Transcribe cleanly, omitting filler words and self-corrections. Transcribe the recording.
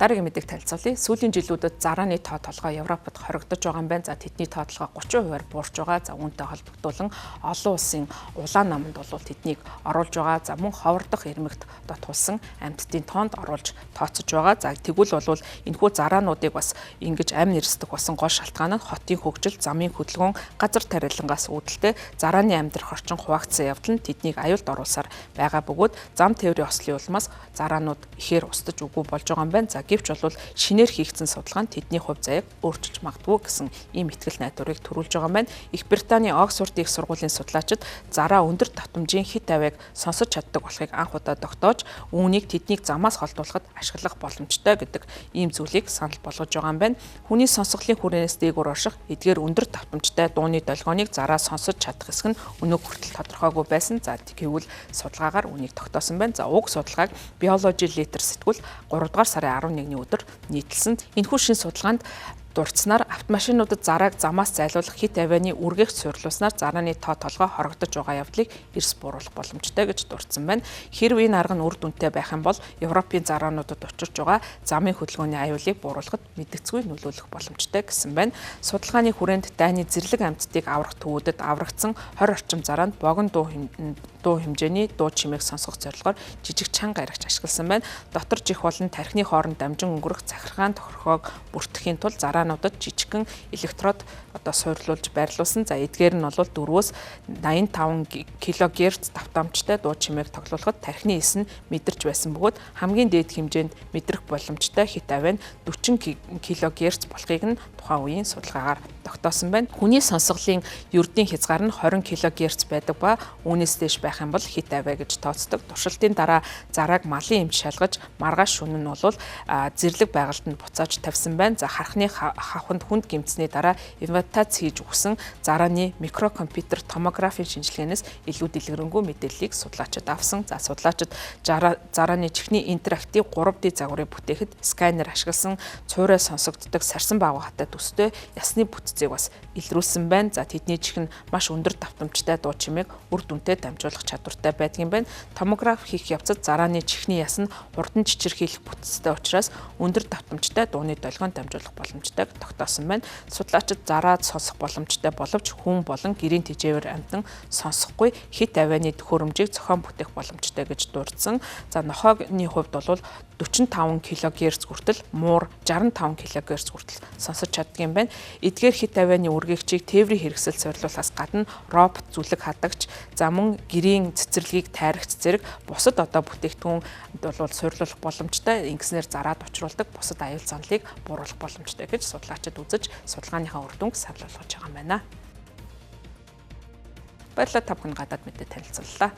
Дараагийн мэдээг танилцуулъя. Сүүлийн жилүүдэд зарааны тоо толгой Европод хоригдож байгаа юм байна. За тэдний тоо толгой 30%-аар буурч байгаа. За үүнтэй холбогдуулан олон улсын улаан наманд бол тэднийг оруулж байгаа. За мөн ховордох ирмэгт одоо тулсан амьтдын тоонд оруулж тооцож байгаа. За тэгвэл бол энэхүү зараануудыг бас ингэж амь нэрсдэг болсон гол шалтгаан нь хотын хөгжил, замын хөдөлгөөн, газар тариалангаас үүдэлтэй зарааны амьдрах орчин хуваагдсан явдал нь тэднийг аюулд оруулсаар байгаа бөгөөд зам тээврийн ослын улмаас зараанууд ихээр устж үгүй болж байгаа юм байна. За гэвч бол шинээр хийгдсэн судалгаа нь тэдний хувь заяаг өөрчилж магадгүй гэсэн ийм итгэл найдварыг төрүүлж байгаа юм байна. Их Британий Оксфорд их сургуулийн судлаачид зараа өндөр давтамжийн хит авиаг сонсож чаддаг болохыг анх удаа тогтоож, үүнийг тэднийг замаас холдуулахад ашиглах боломжтой гэдэг ийм зүйлийг санал болгож байгаа юм байна. Хүний сонсголын хүрээнээс дээгүүр орших эдгээр өндөр давтамжтай дууны долгионыг зараа сонсож чадах хэсэг нь өнөө хүртэл тодорхойгүй байсан. За тэгвэл судалгаагаар үүнийг тогтоосон байна. За уг судалгааг Biology Letter сэтгүүл 3 дугаар сарын 11-ний өдөр нийтлсэн. Энэхүү шин судалгаанд дурдсанаар автомашинуудад зарааг замаас зайлуулах хит авианы үргээгч суйрлуулснаар зарааны тоо толгой хорогдож байгаа явдлыг эрс бууруулах боломжтой гэж дурдсан байна. Хэрв энэ арга нь үр дүнтэй байх юм бол Европын зараануудад учирч байгаа замын хөдөлгөөний аюулыг бууруулахад мэдгэцгүй нөлөөлөх боломжтой гэсэн байна. Судалгааны хүрээнд дайны зэрлэг амьтдыг аврах төвүүдэд аврагдсан 20 орчим зараанд богино дуу хэмжээний дуу чимээг сонсгох зорилгоор жижиг чанга аригч ашигласан байна. Дотор жих болон тархины хооронд дамжин өнгөрөх захиргаан тохиргоог бүртгэхийн тулд зараануудад жижигхэн электрод одоо суйрлуулж байрлуулсан. За эдгээр нь бол 4-өөс 85 кГц давтамжтай дуу чимээг тоглуулахад тархины эс нь мэдэрч байсан бөгөөд хамгийн дээд хэмжээнд мэдрэх боломжтой хит авиа нь 40 кГц болохыг нь тухайн үеийн судалгаагаар тогтоосон байна. Хүний сонсголын ердийн хязгаар нь 20 кГц байдаг ба үүнээс дээш байх юм бол хит авиа гэж тооцдог. Туршилтын дараа зарааг малын эмч шалгаж маргааш шөнө нь бол зэрлэг байгальд нь буцааж тавьсан байна. За хархны хавханд хүнд гэмтсэний дараа инвентац хийж өгсөн зарааны микрокомпьютер томографийн шинжилгээнээс илүү дэлгэрэнгүй мэдээллийг судлаачид авсан. За судлаачид зарааны чихний интерактив 3D загварыг бүтээхэд сканер ашигласан цуурай сонсогддог сарсан баагаатай төстэй ясны бүтцийг бас илрүүлсэн байна. За тэдний чих нь маш өндөр давтамжтай дуу чимээг үр дүнтэй дамжуулах чадвартай байдгийн байна. Томограф хийх явцад зарааны чихний яс нь хурдан чичирхийлэх бүтцтэй учраас өндөр давтамжтай дууны долгионд дамжуулах боломжтойг тогтоосон байна. Судлаачид зараад сонсох боломжтой боловч хүн болон гэрийн тэжээвэр амьтан сонсохгүй хит авианы төхөөрөмжийг зохион бүтээх боломжтой гэж дурдсан. За нохооны хувьд бол 45 кГц хүртэл муур 65 кГц хүртэл сонсож чаддаг юм байна. Эдгээр хит авианы үргээгчийг тээврийн хэрэгсэл суйрлуулахаас гадна робот зүлэг хадагч, за мөн гэрийн цэцэрлэгийг тайрагч зэрэг бусад одоо бүтээгдэхүүн бол суйрлуулах боломжтой. Ингэснээр зараад учруулдаг бусад аюул занлыг бууруулах боломжтой гэж судлаачид үзэж судалгааныхаа үр дүнг санал болгож байгаа юм байна. Баярлалаа, та бүхэн гадаад мэдээ танилцууллаа.